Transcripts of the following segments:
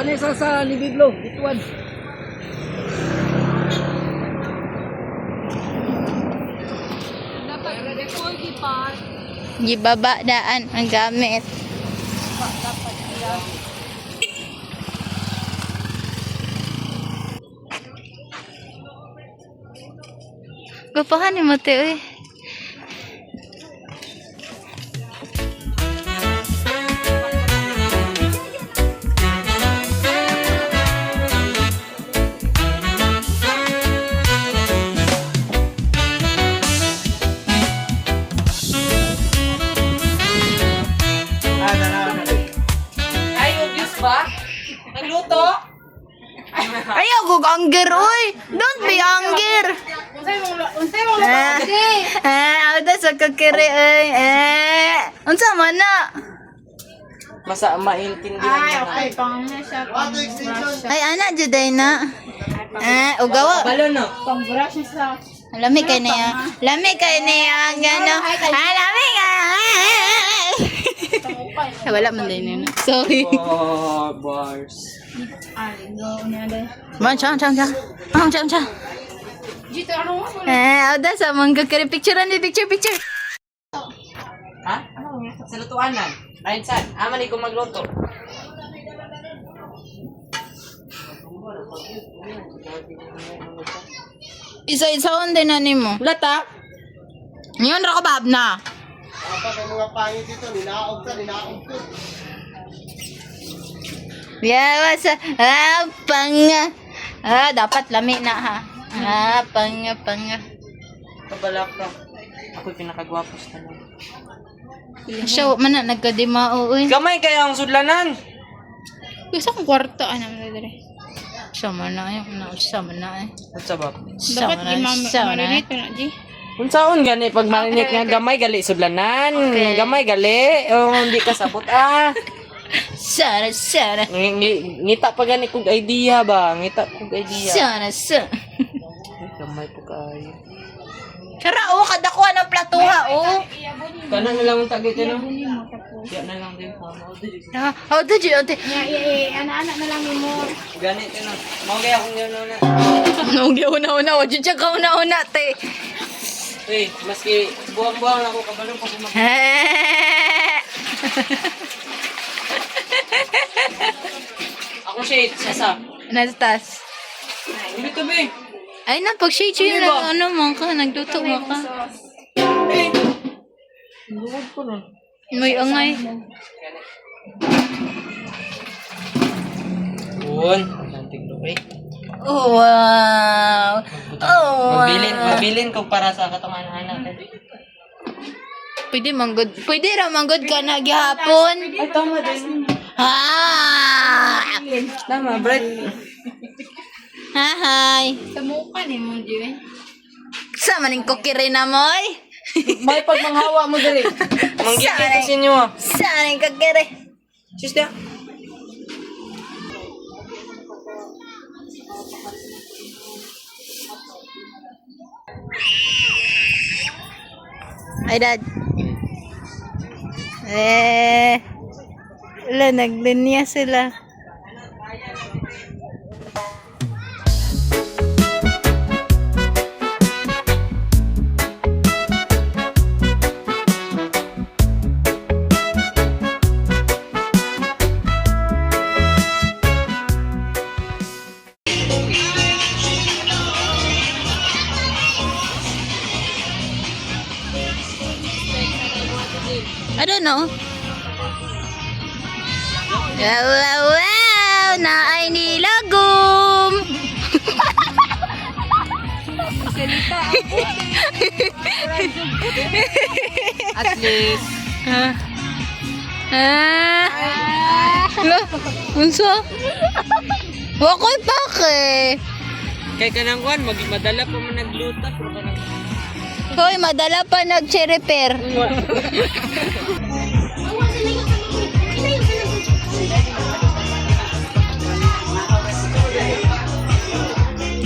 Ano sa Libiblo? Ituan. Dapat record pa. Gibaba daan ang gamit. Gapahan ni Mate, uy. Ay, obvious ba? Nagluto? Ayaw, gug anger, uy. Don't be anger. Unsay mo luto? Auda sa kakiri, uy. Unsa man na? Masa maintindihan Ay, mo okay. Pang na siya. Pang brush. Ay, ana, juday na. Ugawa. Balon no? Pang brush niya sa... Lami kay niya. Lami kay niya. Gano. Lami ka. Wala man din yun. Sorry. Oh, bars. Ay, go na din. Bon, chang. Dito, ano mo? Auda sa mga kakiri. Picture. Ha? Sa lutuanan. Ayun saan? Aman ko magluto. Isa-isaon din na nimo. Lata. Ngayon ra ko bab na. Dapat ang mga pangit dito, ninaog ko. Biyawa sa dapat lami na ha. Panga. Kabalak ka. Ako'y pinakagwapo sa tanong. Siya, man na, nagkadimao, uy. Gamay kaya ang sudlanan. Gusto kong kwarto, ano mo dali. Siya man na, siya man na, eh. At sabab. Siya man na, siya man na. Unsaon gani pag marinate nga gamay gali sudlanan. Okay. Gamay gali. O hindi ka sabot Sana. Ngita pa gani kog idea ba? Ngita kog idea. Sana. Gamay po kayo. Kara, kadakuha ng platuha, Kanan na lang ang tagit no? Yan na lang din pa. Dadi. Anak-anak na lang mo. Ganit no. Mao gaya akong yun na. Nunggi una, wajud siya ka una, te. Uy, maski buwang-buwang lang ako kabalong pa kumakain. Ako shade, sasa. Nasa taas. Hindi ka be. Ay na, pag shade yun, ano mo ka, nagluto mo ka. Eh. Lugod ko nun. May angay. Buwan. Lanting lupay. Oh, wow. Mabilin ko para sa katanganan natin. Pwede ra manggod ka na gihapon. Ay, tama din. Tama, Brett. Hi. Sa mukha ni mo, Joy. Sa maning kokiri na mo, oy. May pagmanghawa mo dali. Manggigit sa inyo ah. Sa maning kokiri. Sister. Ay, dad. Wala, naglinya sila. I don't know. Wow, na ay nilagom. At least. Unsa? Wakoy pake. Kay kanang kuan madala pa man nagluta pero kanang Hoy, madala pa nag-cherry pear.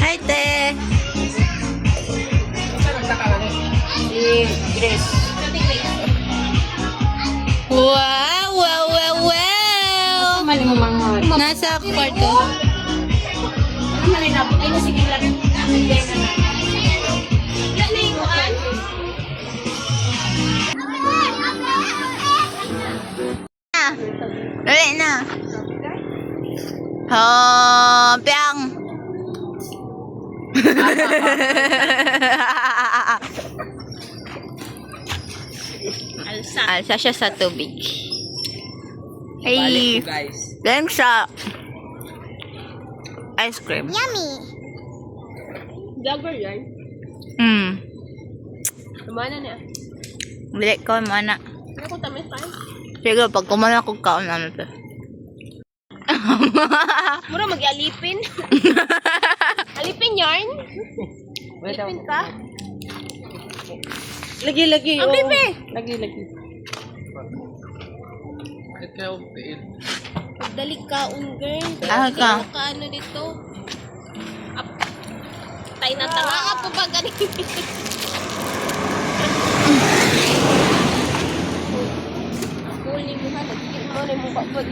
Hi, te. si Grace. Wow. Mali mo manghod. Nasa sa kwarto. Ay, sige lang. Laliguan. Dali na. Piang. Alsa siya sa tubig. Ay, Balik ko, guys. then sa ice cream. Vlogger yan. Kumana niya. Dili ko mana. Ano ko tamis tayo? Sige, pag kumana ko kaon na to. Mura mag-alipin. Alipin yarn? Alipin ka? Lagi. Ang bibi! Lagi. Pagdali ka, girl. Ah, ka. Ano dito? Tay na tanga ka po ba ganito? Huli mo ha, nagkikit mo rin mo kapag.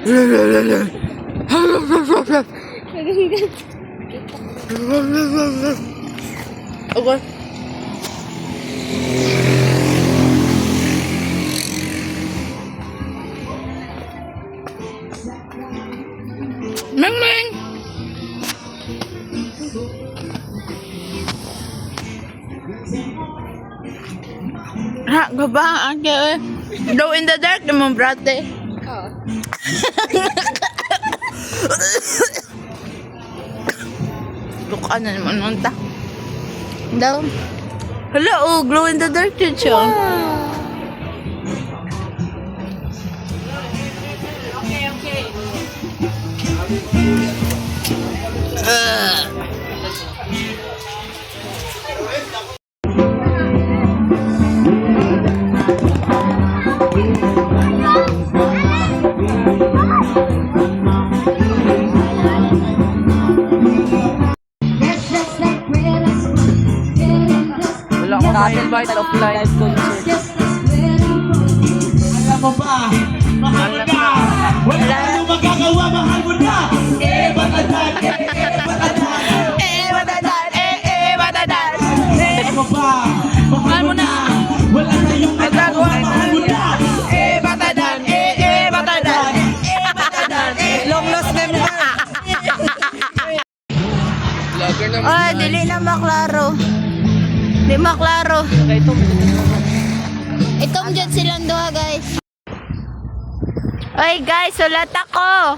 Okay. Ming! Ha, gaba ang kaya. Glow in the dark naman, brate. Luka na naman nun ta. Daw. Hala, oh, glow in the dark yun siya. Okay. Wala akong invite of live concert. Alam mo ba? Mahal mo na! Wala kang magagawa, mahal mo na! Batadan! Batadan! Alam mo ba? Mahal mo na! Wala kayong magagawa, mahal mo na! Batadan! Batadan! Long lost member. Vlogger naman. Oh, dili na maklaro. Di maklaro. Itong dyan silang duha, guys. Oy, guys, sulat ako.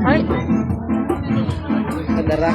Ay! Kadara.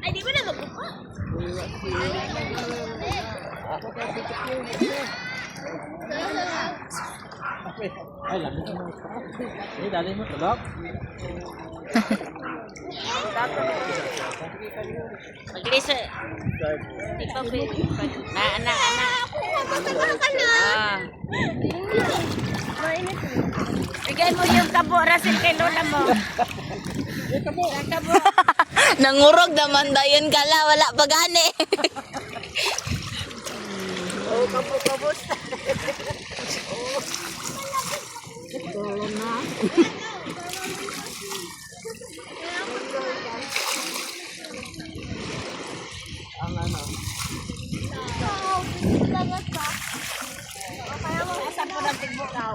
Ay, di ba na magbuka? Maglisa. Ikaw, na, anak. Bigay mo yung tabo, Rasil, kay lola mo. Tabo. Nangurog naman dayon kala wala pa gani. Oh, kabos. Kaya mo, asan po ng tigbukaw?